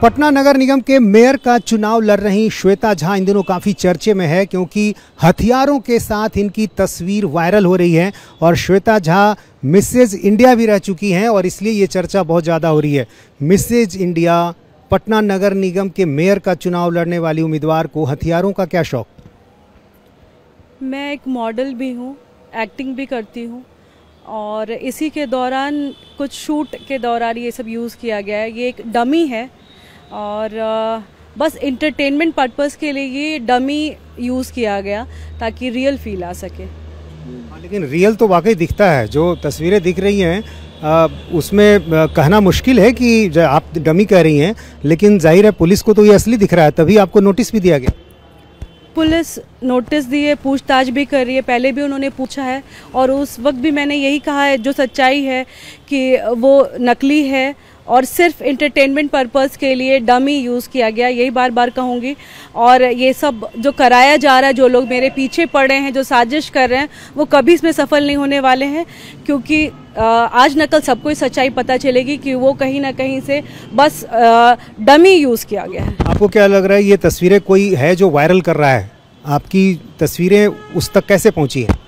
पटना नगर निगम के मेयर का चुनाव लड़ रही श्वेता झा इन दिनों काफ़ी चर्चे में है, क्योंकि हथियारों के साथ इनकी तस्वीर वायरल हो रही है और श्वेता झा मिसेज इंडिया भी रह चुकी हैं और इसलिए ये चर्चा बहुत ज़्यादा हो रही है। मिसेज इंडिया पटना नगर निगम के मेयर का चुनाव लड़ने वाली उम्मीदवार को हथियारों का क्या शौक? मैं एक मॉडल भी हूँ, एक्टिंग भी करती हूँ और इसी के दौरान कुछ शूट के दौरान ये सब यूज़ किया गया है। ये एक डमी है और बस इंटरटेनमेंट पर्पस के लिए ये डमी यूज़ किया गया ताकि रियल फील आ सके। लेकिन रियल तो वाकई दिखता है, जो तस्वीरें दिख रही हैं उसमें कहना मुश्किल है कि आप डमी कह रही हैं, लेकिन जाहिर है पुलिस को तो ये असली दिख रहा है, तभी आपको नोटिस भी दिया गया। पुलिस नोटिस दी है, पूछताछ भी कर रही है, पहले भी उन्होंने पूछा है और उस वक्त भी मैंने यही कहा है जो सच्चाई है कि वो नकली है और सिर्फ इंटरटेनमेंट पर्पस के लिए डमी यूज़ किया गया, यही बार बार कहूँगी। और ये सब जो कराया जा रहा है, जो लोग मेरे पीछे पड़े हैं, जो साजिश कर रहे हैं, वो कभी इसमें सफल नहीं होने वाले हैं, क्योंकि आज न कल सबको सच्चाई पता चलेगी कि वो कहीं ना कहीं से बस डमी यूज़ किया गया है। आपको क्या लग रहा है, ये तस्वीरें कोई है जो वायरल कर रहा है? आपकी तस्वीरें उस तक कैसे पहुँची हैं?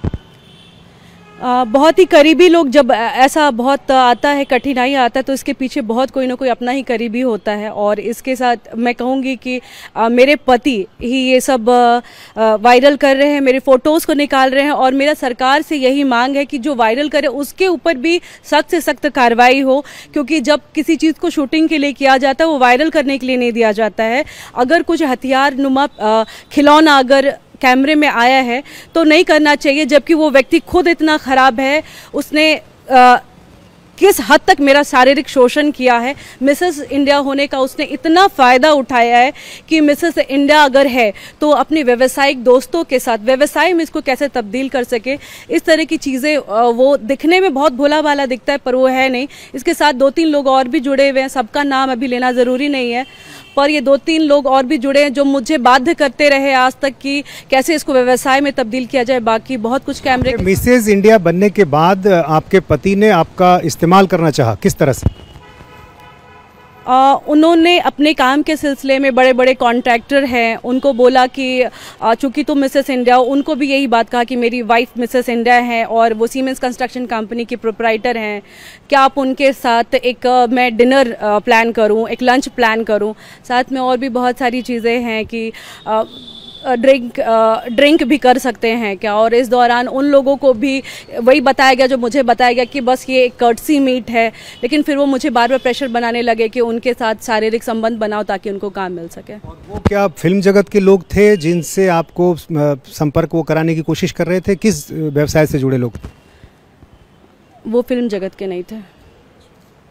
बहुत ही करीबी लोग, जब ऐसा बहुत आता है, कठिनाई आता है, तो इसके पीछे बहुत कोई ना कोई अपना ही करीबी होता है। और इसके साथ मैं कहूँगी कि मेरे पति ही ये सब वायरल कर रहे हैं, मेरे फ़ोटोज़ को निकाल रहे हैं और मेरा सरकार से यही मांग है कि जो वायरल करे उसके ऊपर भी सख्त से सख्त कार्रवाई हो, क्योंकि जब किसी चीज़ को शूटिंग के लिए किया जाता है वो वायरल करने के लिए नहीं दिया जाता है। अगर कुछ हथियार नुमा खिलौना अगर कैमरे में आया है तो नहीं करना चाहिए, जबकि वो व्यक्ति खुद इतना खराब है, उसने किस हद तक मेरा शारीरिक शोषण किया है। मिसेस इंडिया होने का उसने इतना फ़ायदा उठाया है कि मिसेस इंडिया अगर है तो अपने व्यवसायिक दोस्तों के साथ व्यवसाय में इसको कैसे तब्दील कर सके, इस तरह की चीज़ें। वो दिखने में बहुत भोला भाला दिखता है पर वो है नहीं। इसके साथ 2-3 लोग और भी जुड़े हुए हैं, सबका नाम अभी लेना ज़रूरी नहीं है, पर ये 2-3 लोग और भी जुड़े हैं जो मुझे बाध्य करते रहे आज तक कि कैसे इसको व्यवसाय में तब्दील किया जाए। बाकी बहुत कुछ कैमरे। मिसेज इंडिया बनने के बाद आपके पति ने आपका इस्तेमाल करना चाहा, किस तरह से? उन्होंने अपने काम के सिलसिले में बड़े बड़े कॉन्ट्रैक्टर हैं, उनको बोला कि चूंकि तुम मिसेस इंडिया हो, उनको भी यही बात कहा कि मेरी वाइफ मिसेस इंडिया है और वो सीमेंस कंस्ट्रक्शन कंपनी की प्रोप्राइटर हैं, क्या आप उनके साथ एक मैं डिनर प्लान करूं, एक लंच प्लान करूं, साथ में और भी बहुत सारी चीज़ें हैं कि ड्रिंक भी कर सकते हैं क्या। और इस दौरान उन लोगों को भी वही बताया गया जो मुझे बताया गया कि बस ये एक कर्टसी मीट है, लेकिन फिर वो मुझे बार बार प्रेशर बनाने लगे कि उनके साथ शारीरिक संबंध बनाओ ताकि उनको काम मिल सके। और वो क्या फिल्म जगत के लोग थे जिनसे आपको संपर्क वो कराने की कोशिश कर रहे थे? किस व्यवसाय से जुड़े लोग? वो फिल्म जगत के नहीं थे,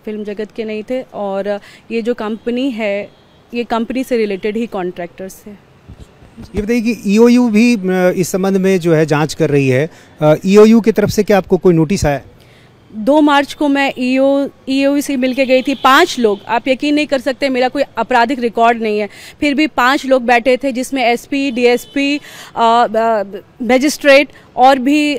फिल्म जगत के नहीं थे और ये जो कंपनी है ये कंपनी से रिलेटेड ही कॉन्ट्रैक्टर्स थे। ये बताइए कि ईओयू भी इस संबंध में जो है जांच कर रही है, ईओयू की तरफ से क्या आपको कोई नोटिस आया? 2 मार्च को मैं ईओयू से मिलके गई थी। 5 लोग, आप यकीन नहीं कर सकते, मेरा कोई आपराधिक रिकॉर्ड नहीं है, फिर भी 5 लोग बैठे थे जिसमें एसपी, डीएसपी, मजिस्ट्रेट और भी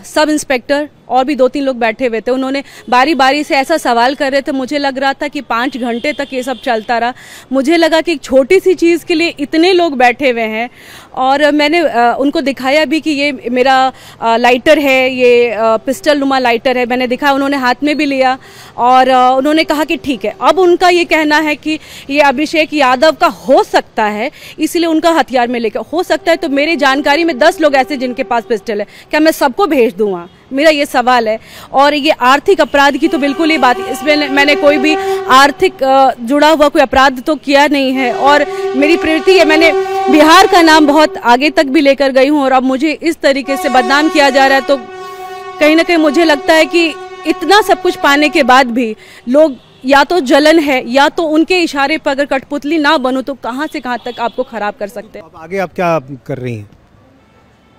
सब इंस्पेक्टर और भी 2-3 लोग बैठे हुए थे। उन्होंने बारी बारी से ऐसा सवाल कर रहे थे, मुझे लग रहा था कि 5 घंटे तक ये सब चलता रहा। मुझे लगा कि एक छोटी सी चीज़ के लिए इतने लोग बैठे हुए हैं और मैंने उनको दिखाया भी कि ये मेरा लाइटर है, ये पिस्टल नुमा लाइटर है, मैंने दिखाया, उन्होंने हाथ में भी लिया और उन्होंने कहा कि ठीक है। अब उनका ये कहना है कि ये अभिषेक यादव का हो सकता है, इसलिए उनका हथियार में लेकर हो सकता है। तो मेरी जानकारी में 10 लोग ऐसे जिनके पास पिस्टल है, क्या मैं सबको भेज दूँगा? मेरा ये सवाल है। और ये आर्थिक अपराध की तो बिल्कुल ही बात, इसमें मैंने कोई भी आर्थिक जुड़ा हुआ कोई अपराध तो किया नहीं है और मेरी प्रवृत्ति है, मैंने बिहार का नाम बहुत आगे तक भी लेकर गई हूँ और अब मुझे इस तरीके से बदनाम किया जा रहा है तो कहीं ना कहीं मुझे लगता है कि इतना सब कुछ पाने के बाद भी लोग या तो जलन है या तो उनके इशारे पर अगर कठपुतली ना बनूं तो कहाँ से कहाँ तक आपको खराब कर सकते हैं। अब आगे आप क्या कर रही हैं?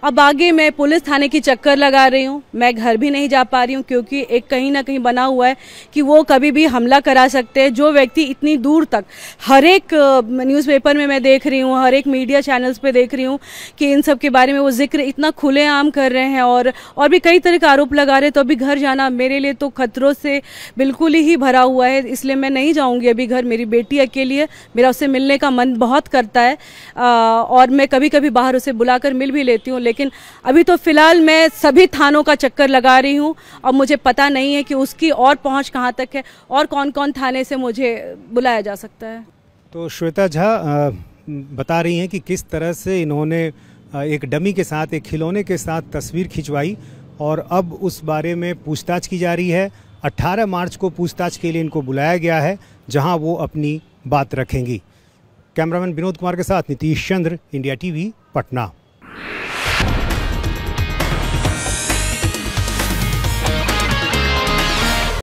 अब आगे मैं पुलिस थाने की चक्कर लगा रही हूँ, मैं घर भी नहीं जा पा रही हूँ क्योंकि एक कहीं ना कहीं बना हुआ है कि वो कभी भी हमला करा सकते हैं। जो व्यक्ति इतनी दूर तक, हर एक न्यूज़पेपर में मैं देख रही हूँ, हर एक मीडिया चैनल्स पे देख रही हूँ कि इन सब के बारे में वो जिक्र इतना खुलेआम कर रहे हैं और भी कई तरह का आरोप लगा रहे हैं। तो अभी घर जाना मेरे लिए तो खतरों से बिल्कुल ही भरा हुआ है, इसलिए मैं नहीं जाऊँगी अभी घर। मेरी बेटी अकेली है, मेरा उससे मिलने का मन बहुत करता है और मैं कभी कभी बाहर उसे बुलाकर मिल भी लेती हूँ, लेकिन अभी तो फिलहाल मैं सभी थानों का चक्कर लगा रही हूँ और मुझे पता नहीं है कि उसकी और पहुँच कहाँ तक है और कौन कौन थाने से मुझे बुलाया जा सकता है। तो श्वेता झा बता रही हैं कि किस तरह से इन्होंने एक डमी के साथ, एक खिलौने के साथ तस्वीर खिंचवाई और अब उस बारे में पूछताछ की जा रही है। 18 मार्च को पूछताछ के लिए इनको बुलाया गया है, जहां वो अपनी बात रखेंगी। कैमरामैन विनोद कुमार के साथ नीतीश चंद्र, इंडिया टीवी, पटना।